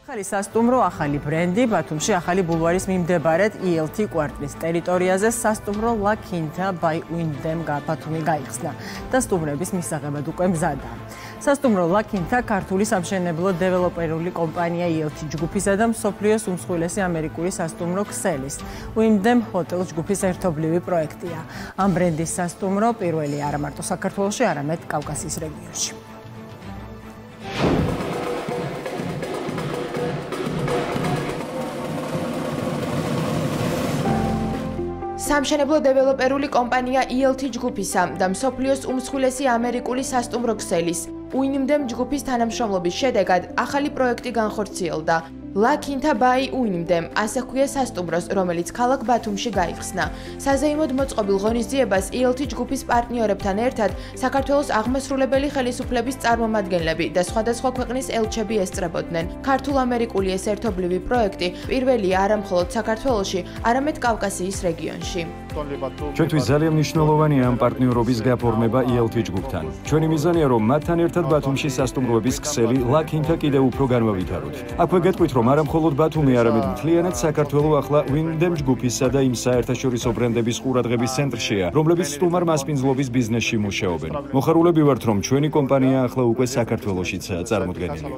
ახალი სასტუმრო, ახალი ბრენდი, ბათუმში ახალი ბულვარის მიმდებარედ ELT კვარტლის ტერიტორიაზე სასტუმრო La Quinta by Wyndham ბათუმი გაიხსნა და სტუმრების მისაღებად უკვე მზადაა. სასტუმრო La Quinta ქართული სამშენებლო დეველოპერული კომპანია ELT ჯგუფისა და მსოფლიოს უმსხვილესი ამერიკული სასტუმრო ქსელის Wyndham Hotel ჯგუფის ერთობლივი პროექტია. ამ ბრენდის სასტუმრო პირველი არა მარტო საქართველოში, არამედ კავკასიის რეგიონში. სამშენებლო დეველოპერული კომპანია ELT ჯგუფისა და მსოფლიოს უმსხვილესი ამერიკული სასტუმრო ქსელის Wyndham ჯგუფის თანამშრომლობის შედეგად ახალი პროექტი განხორციელდა. La Quinta by Wyndham, ასე ჰქვია სასტუმროს, რომელიც ქალაქ ბათუმში გაიხსნა. საზეიმოდ მოწყობილ ღონისძიებას ELT ჯგუფის პარტნიორებთან ერთად საქართველოს აღმასრულებელი ხელისუფლების წარმომადგენლები და სხვადასხვა ქვეყნის ელჩები ესწრებოდნენ. ქართულ-ამერიკული ეს ერთობლივი პროექტი პირველია არა მხოლოდ საქართველოში, არამედ კავკასიის რეგიონში. ჩვენთვის ძალიან მნიშვნელოვანია ამ პარტნიორობის გაფორმება ELT ჯგუფთან. ჩვენი მიზანია, რომ მათთან ერთად ბათუმში სასტუმროების ქსელი La Quinta კიდევ უფრო განვავითაროთ. აქვე გეტყვით, რომ არა მხოლოდ ბათუმი, არამედ მთლიანად საქართველო ახლა Wyndham ჯგუფისა და იმ საერთაშორისო ბრენდების ყურადღების ცენტრშია, რომლებიც სტუმარ მასპინძლობის ბიზნესში მუშაობენ. მოხარულები ვართ, რომ ჩვენი კომპანია ახლა უკვე საქართველოშიცაა წარმოდგენილი.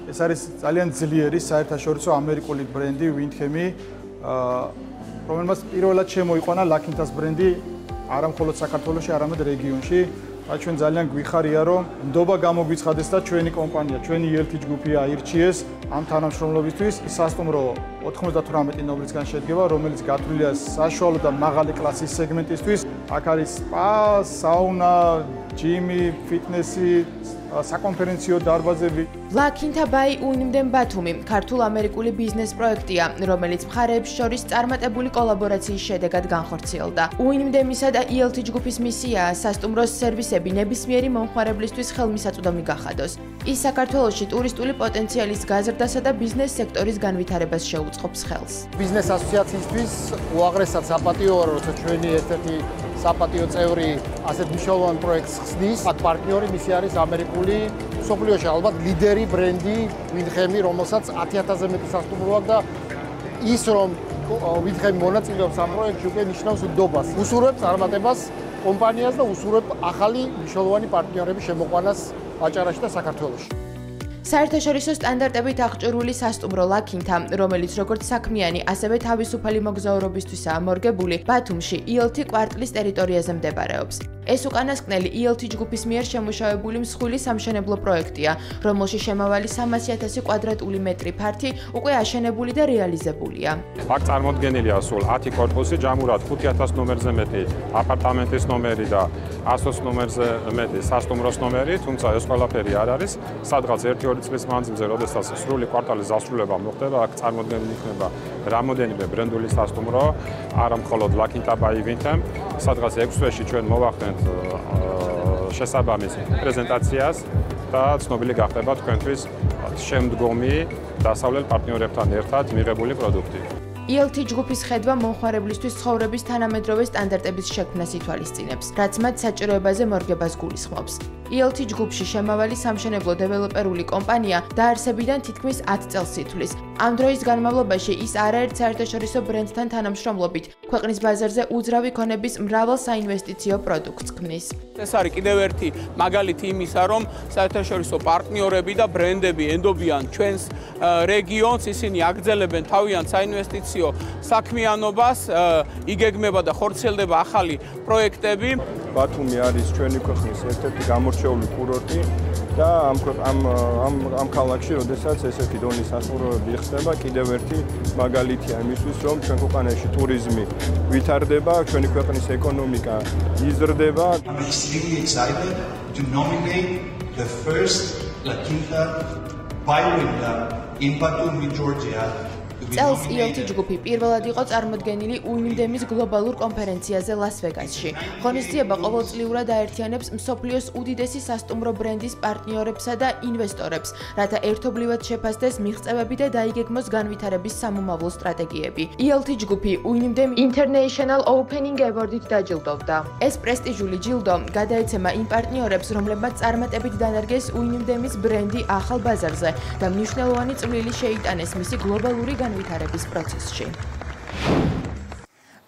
ეს არის ძალიან ძლიერი საერთაშორისო ამერიკული ბრენდი Wyndham-ი, რომელმაც პირველად შემოიყვანა La Quinta-ს ბრენდი არა მხოლოდ საქართველოში, არამედ რეგიონში. ჩვენ ძალიან გვიხარია, რომ ნდობა გამოგვიცხადეს და ჩვენი კომპანია, ჩვენი ELT ჯგუფი აირჩიეს ამ თანამშრომლობისთვის. სასტუმრო 98 ნომრისგან შედგება, რომელიც გათვლილია საშუალო და მაღალი კლასის სეგმენტისთვის. აქ არის სპა, საუნა, ჯიმი, ფიტნესი, საკონფერენციო დარბაზები. La Quinta by Wyndham ბათუმი ქართულ-ამერიკული ბიზნეს პროექტია, რომელიც მხარეებს შორის წარმატებული კოლაბორაციის შედეგად განხორციელდა. Wyndham-ისა და ELT ჯგუფის მისიაა სასტუმროს სერვისები ნებისმიერი მომხმარებლისთვის ხელმისაწვდომი გახადოს. ის საქართველოში ტურისტული პოტენციალის გაზრდასა და ბიზნეს სექტორის განვითარებას შეუწყობს ხელს. ბიზნეს ასოციაციისთვის უაღრესად საპატიოა, როცა ჩვენი ერთ-ერთი საპატიო წევრი ასეთ მნიშვნელოვან პროექტს ხსნის. აქ პარტნიორი მისი არის ამერიკული, მსოფლიოში ალბათ ლიდერი ბრენდი Wyndham-ი, რომელსაც 10,000-ზე მეტი სასტუმრო აქვს და ის რომ Wyndham-ი მონაწილეობს ამ პროექტში, უკვე ნიშნავს ნდობას. უსურვებს წარმატებას კომპანიას და უსურვებს ახალი მნიშვნელოვანი პარტნიორების შემოყვანას აჭარაში და საქართველოში. საერთაშორისო სტანდარტებით აღჭურვილი სასტუმრო La Quinta, რომელიც როგორც საქმიანი, ასევე თავისუფალი მოგზაურობისთვისაა მორგებული, ბათუმში ELT კვარტლის ტერიტორიაზე მდებარეობს. ეს უკანასკნელი ELT ჯგუფის მიერ შემუშავებული მსხვილი სამშენებლო პროექტია, რომელში შემავალი 300,000 კვადრატული მეტრი ფართი უკვე აშენებული და რეალიზებულია. აქ წარმოდგენილია სულ 10 კორპუსი, ჯამურად 5,000 ნომერზე მეტი აპარტამენტის ნომერი და 100 ნომერზე მეტი სასტუმროს ნომერი, თუმცა ეს ყველაფერი არ არის, სადღაც 1-2 წლის მანძილზე, როდესაც სრული კვარტალის დასრულება მოხდება, აქ წარმოდგენილი იქნება რამოდენიმე ბრენდული სასტუმრო, არა მხოლოდ La Quinta by Wyndham, სადღაც 6 თვეში ჩვენ მოვახდენთ შესაბამის პრეზენტაციას და ცნობილი გახდება თქვენთვის შემდგომი დასავლელ პარტნიორებთან ერთად მიღებული პროდუქტი. ELT ჯგუფის ხედვა მომხმარებლისთვის ცხოვრების თანამედროვე სტანდარტების შექმნას ითვალისწინებს, რაც მათ საჭიროებაზე მორგებას გულისხმობს. ELT ჯგუფში შემავალი სამშენებლო დეველოპერული კომპანია დაარსებიდან თითქმის 10 წელს ითვლის. ამ დროის განმავლობაში ის არაერთ საერთაშორისო ბრენდთან თანამშრომლობით ქვეყნის ბაზარზე უძრავი ქონების მრავალ საინვესტიციო პროდუქტს ქმნის. ეს არის კიდევ ერთი მაგალითი იმისა, რომ საერთაშორისო პარტნიორები და ბრენდები ენდობიან ჩვენს რეგიონს, ისინი აგრძელებენ თავიანთ საინვესტიციო საქმიანობას, იგეგმება და ხორციელდება ახალი პროექტები. ბათუმი არის ჩვენი ქვეყნის ერთ-ერთი გამორჩეული კურორტი და ამ ქალაქში, როდესაც ესეთი დონის სასტუმროები ხდება, კიდევ ერთი მაგალითია იმისთვის, რომ ჩვენ ქვეყანაში ტურიზმი ვითარდება, ჩვენი ქვეყნის ეკონომიკა იზრდება. I'm extremely excited to nominate the first La Quinta by Wyndham in Batumi, Georgia წელს ELT ჯგუფი პირველად იყო წარმოდგენილი უინდემის გლობალურ კონფერენციაზე ლას-ვეგასში. ღონისძიება ყოველწლიურად აერთიანებს მსოფლიოს უდიდესი სასტუმრო ბრენდის პარტნიორებსა და ინვესტორებს, რათა ერთობლივად შეფასდეს მიღწევები და დაიგეგმოს განვითარების სამომავლო სტრატეგიები. ELT ჯგუფი უინდემ International Opening Award-ით დაჯილდოვდა. ეს პრესტიჟული ჯილდო გადაეცემა იმ პარტნიორებს, რომლებმაც წარმატებით დანარგეს უინდემის ბრენდი ახალ ბაზარზე და მნიშვნელოვანი წვლილი შეიტანეს მისი გლობალური განვითარების პროცესში.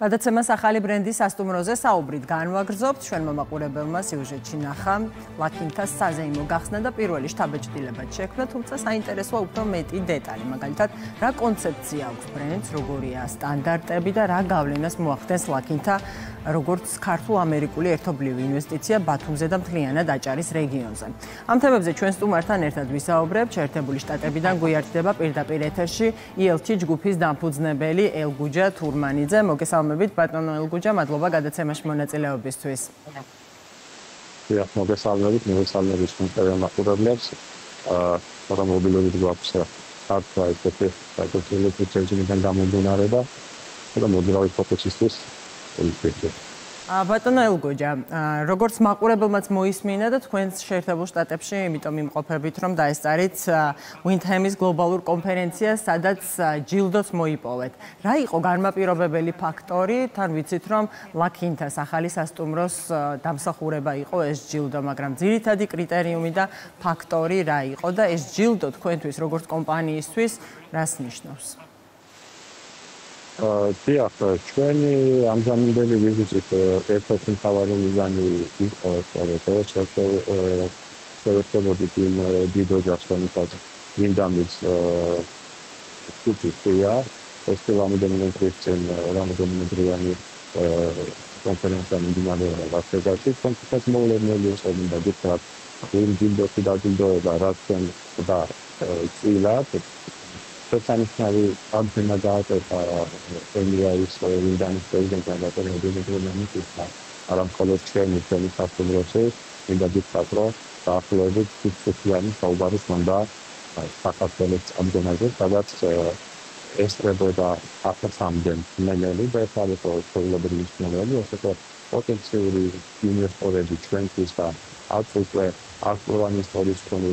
გადაცემას ახალი ბრენდის სასტუმროზე საუბრით განვაგრძობთ. ჩვენ მომაყურებელმა სიუჟეტში ნახა ლაკინთას საზეიმო გახსნა და პირველი შთაბეჭდილებად შექმნა, თუმცა საინტერესოა უფრო მეტი დეტალი, მაგალითად, რა კონცეფცია აქვს ბრენდს, როგორია სტანდარტები და რა გავლენას მოახდენს ლაკინთა როგორც ქართულ-ამერიკული ერთობლივი ინვესტიცია ბათუმზე და მთლიანად აჭარის რეგიონზე. ამ თემებზე ჩვენ სტუმართან ერთად ვისაუბრებთ. შეერთებული შტატებიდან გვიართდება პირდაპირ ეთერში ELT ჯგუფის დამფუძნებელი ელგუჯა თურმანიძე. მოგესალმებით ბატონო ელგუჯა, მადლობა გადაცემაში მონაწილეობისთვის. მოგესალმებით, მოგესალმებით მომხდარებს. რა მობილური გვაქვს ქართლა ესეთი პროცესიდან გამომდინარე და მოდერავი ფოკუსისთვის ბატონო ელგუჯა, როგორც მაყურებელმაც მოისმინა და თქვენს შეერთებულ შტატებში, იმიტომ იმყოფებით, რომ დაესწარით უინდემის გლობალურ კონფერენციას, სადაც ჯილდოც მოიპოვეთ. რა იყო განმაპირობებელი ფაქტორი? თან ვიცით, რომ ლაკინთას ახალი სასტუმროს დამსახურება იყო ეს ჯილდო, მაგრამ ძირითადი კრიტერიუმი და ფაქტორი რა იყო და ეს ჯილდო თქვენთვის, როგორც კომპანიისთვის, რას ნიშნავს? დიახ, ჩვენი ამჟამინდელი ვიზიტით ერთ-ერთი მთავარი მიზანი იყო შევეცდომოდით იმ დიდ ოჯახს, რომელსაც უინდემის ჯგუფია, ეს რამოდენიმე დღიანი კონფერენცია მიმდინარეობდა ლას-ვეგასში, კონკრეტულად მოვლენილი იყო და გითხრათ, იმ ჯილდოთი დაჯილდოება, რაც ჩვენ და წილად Personally, I'm going to go to India, Sudan, President, and I'm going to do the Aram College training, customers in the big patrol, uploaded to Sudan, Saubaris Manda, Pakistan, organizers. So that's Estreboda after some them. Mainly by father for Liberation, also potentially junior already trained to start output where output studies from the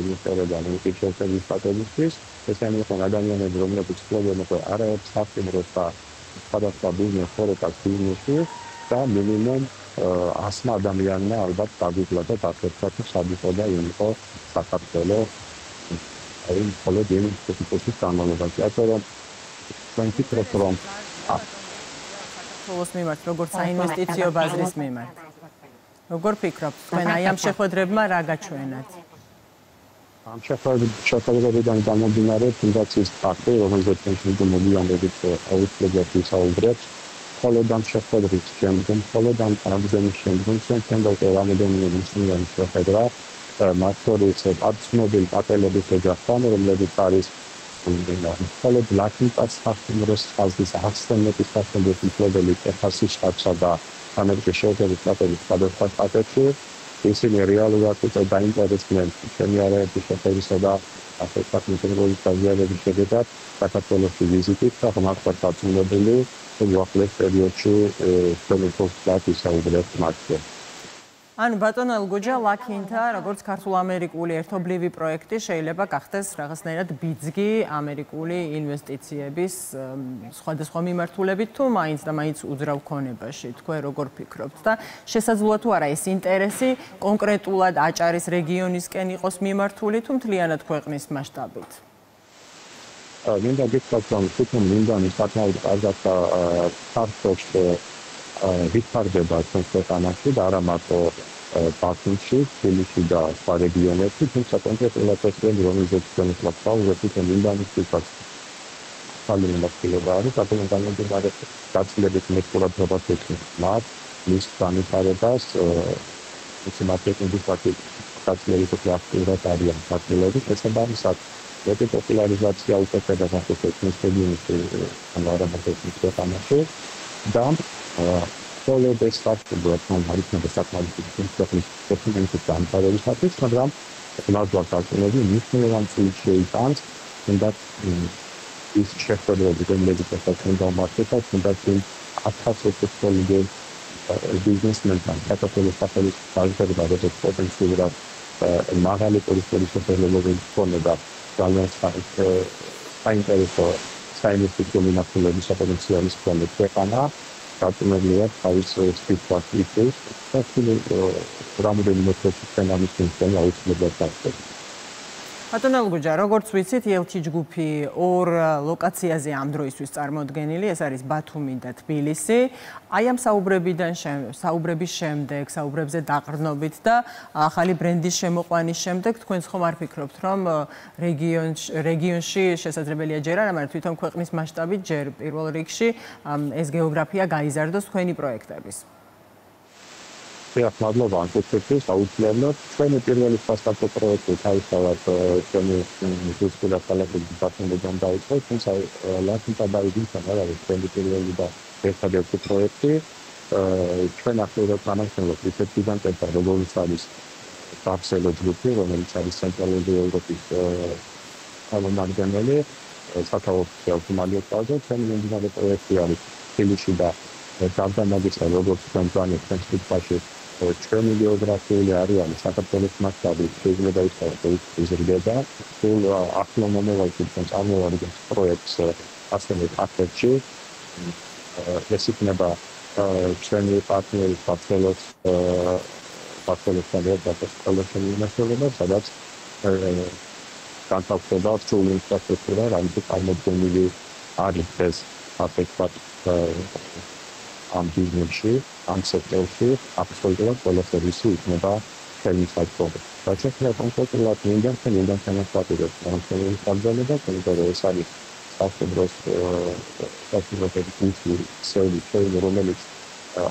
education service strategies. Especially from ადამიანები, რომლებიც ფლობენ უკვე არაერთ სასტუმროს და სხვადასხვა ბიზნეს ფორეტას ბიზნესში და მინიმუმ 100 ადამიანმა ალბათ დაგვიკვლა და დაკეთდა საბუთო და იყო საქართველოს აი მხოლოდ იმ სპეციფიკის განმავლობაში. ასე რომ ჩვენ ვფიქრობთ, რომ საქართველოს მიმართ როგორც საინვესტიციო ბაზრის მიმართ. როგორ ფიქრობთ, თქვენ აი ამ შეხვედრებმა რა გაჩვენათ? ამ შეხვედრებიდან გამომდინარე ფუნდაციის ფაქტი, რომელზეც ჩვენ მოვიანდებით აუცილებლად ვისაუბრებთ, მხოლოდ ამ შეხვედრის შემდგომ, მხოლოდ ამ არამზენის შემდგომ ჩვენ რამოდენიმე მნიშვნელოვანი შეხვედრა მათ შორის არცნობილ პატელების ოჯახთან, რომლებიც არის მხოლოდ ლაკინთას სასტუმროს ხაზის 100 სასტუმროს მფლობელი ტეხასის შტატსა და ამერიკის შეერთებული შტატების სხვადასხვა შტატებში. ისინი რეალურად დაინტერესდნენ ჩემი არაერთი შეხვედრისა და ასე საკუთრების დაზიანების შედეგად საქართველოში ვიზიტით და ხმაყრად დაწუნებული უახლეს პერიოდში ხელმძღვანელობად ვისაუბრებთ მათზე. ანუ ბატონო ელგუჯა, ლაკინთა როგორც ქართულ-ამერიკული ერთობლივი პროექტი შეიძლება გახდეს რაღაცნაირად ბიძგი ამერიკული ინვესტიციების სხვადასხვა მიმართულებით თუ მაინც და მაინც უძრავ ქონებაში. თქვენ როგორ ფიქრობთ და შესაძლოა თუ არა ეს ინტერესი კონკრეტულად აჭარის რეგიონისკენ იყოს მიმართული თუ მთლიანად ქვეყნის მასშტაბით? მინდა გითხრათ, რომ თვითონ მინდანი საკმაოდ კარგად ფართოში ვითარდება ჩვენ ქვეყანაში და არა მარტო ბათუმში, თბილისში და სხვა რეგიონებში, თუმცა კონკრეტულად ეს რომელზეც ჩვენ ვსაუბრობთ, თვითონ მინდანის თვითონ სალიმენახილება არის, საკუთარ განმეორებას გაცილებით მეტყურადღებას ექნება მათ, მის განვითარებას, ის მარკეტინგის პაკეტი გაცილებით აქტიურად არიან ფაქტორები, შესაბამისად მეტი პოპულარიზაცია უკეთდება საქართველოს რეგიონში, ამარამატების ქვეყანაში და მხოლოდ ეს ფაქტია, რომ არის საკმაოდ დოკუმენტის დამყარებისათვის, მაგრამ ნაზვარ დაკავშირებული მნიშვნელოვანი წილი შეიტანს და ის შეხვედრები, რომლებიც ახლა გამართება, თუნდაც 1000 პოლიგენ ბიზნესმენთან, საქართველოს სახელის საზღვრებთან, როგორც პოტენციურად მაღალი ტურისტული შეფერილობების მქონე და ძალიან საინტერესო საინვესტიციო მიმართულების პოტენციალის მქონე ქვეყანა, გაწმენდია თავის სპეციფიკას და რამდენიმე პროფესიონალი ამის აუცილებლად გასწევს. ბატონ ელგუჯა, როგორც ვიცით, ELT ჯგუფი ორ ლოკაციაზე ამ დროისთვის წარმოდგენილი, ეს არის ბათუმი და თბილისი. აი ამ საუბრების შემდეგ, საუბრებზე დაყრდნობით და ახალი ბრენდის შემოყვანის შემდეგ, თქვენ ხომ არ ფიქრობთ, რომ რეგიონში შესაძლებელია ჯერ არა, მაგრამ თვითონ ქვეყნის მასშტაბით ჯერ პირველ რიგში ეს გეოგრაფია გაიზარდოს თქვენი პროექტების? მადლობა ამ კითხვისთვის, აუცილებლად ჩვენი პირველი სასტარტო პროექტი თავისთავად ჩვენი ზუსტად ქალაქის ბათუმიდან დაიწყო, თუმცა ლაკინთა დაიწყო არ არის ჩვენი პირველი და ერთადერთი პროექტი. ჩვენ აქტიურად განახორციელებთ ისეთ გიგანტებთან, როგორც არის ბარსელო ჯგუფი, რომელიც არის ცენტრალური ევროპის წარმომადგენელი, სათავეში ავტომატიზაცია, ჩვენი მიმდინარე პროექტი არის თბილისში და გამტანაგისა როგორც კომპანიის ცენტრში ჩვენი გეოგრაფიული არეალი საქართველოს მასშტაბით შეიძლება ითქვას იზრდება. სულ ახლო მომავალში წარმოადგენს პროექტს ასევე აფეთში. ეს იქნება ჩვენი პარტნიორი საქართველოსთან ერთად კოლექტივიზმება, სადაც განსაკუთრება სრული ინფრასტრუქტურა, რომელიც წარმოდგენილი არის ეს აფეთქვათ ამ ბიზნესში, ამ სექტორში აბსოლუტურად ყველა სერვისი იქნება ხელმისაწვდომი. Aceasta completely independent factors. Pentru că s-a Astăzi, serviciul românesc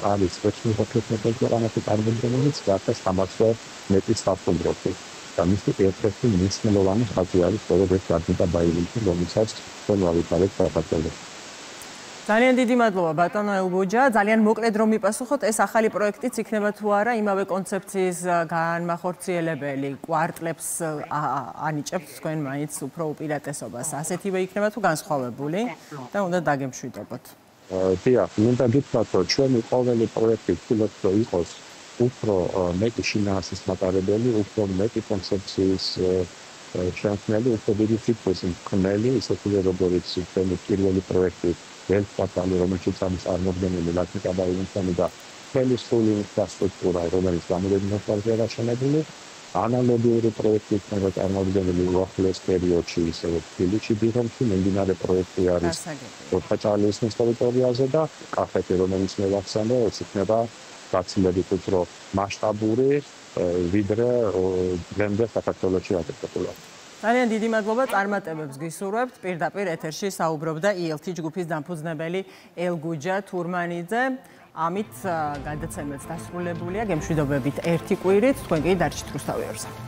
are special pentru că am atât argumentul că asta stamată neti statul brote. Dar este perfect nismelovani hatiari care vreți să bailite domnițați manualitare pentru ძალიან დიდი მადლობა ბატონო ელგუჯა. ძალიან მოკლედ რომ მიპასუხოთ, ეს ახალი პროექტიც იქნება თუ არა იმავე კონცეფციის განმახორციელებელი კვარტლებს ანიჭებთ თქვენ მაინც უფრო უპირატესობას. ასეთივე იქნება თუ განსხვავებული და უნდა დაგემშვიდობოთ. დიახ, მინდა გითხრათ, რომ ჩვენი ყოველი პროექტი თუნდაც იყოს უფრო მეტი შინაარსის მატარებელი, უფრო მეტი კონცეფციის შემქმნელი, უფრო დიდი ციფრის მქმნელი, ისეთი როგორც ჩვენი პირველი პროექტი Elfapali românii am armonii la câte abaințani da felisului infrastructura românii ramurul nostru așa nebune analoguri proiectul care armonii locales perioci se filici birom și membinare proiectul aris o facale sunt teritoriază da cafete românii ne laxane o sitneva stațiile de cultură maștabure vidre blende საქართველოში აკეთებულად ძალიან დიდი მადლობა წარმატებებს გისურვებთ. პირდაპირ ეთერში საუბრობდა ELT ჯგუფის დამფუძნებელი ელგუჯა თურმანიძე. ამით გადაცემაც დასრულებულია. გემშვიდობებით ერთი კვირით. თქვენ კი დარჩით რუსთავიორზე.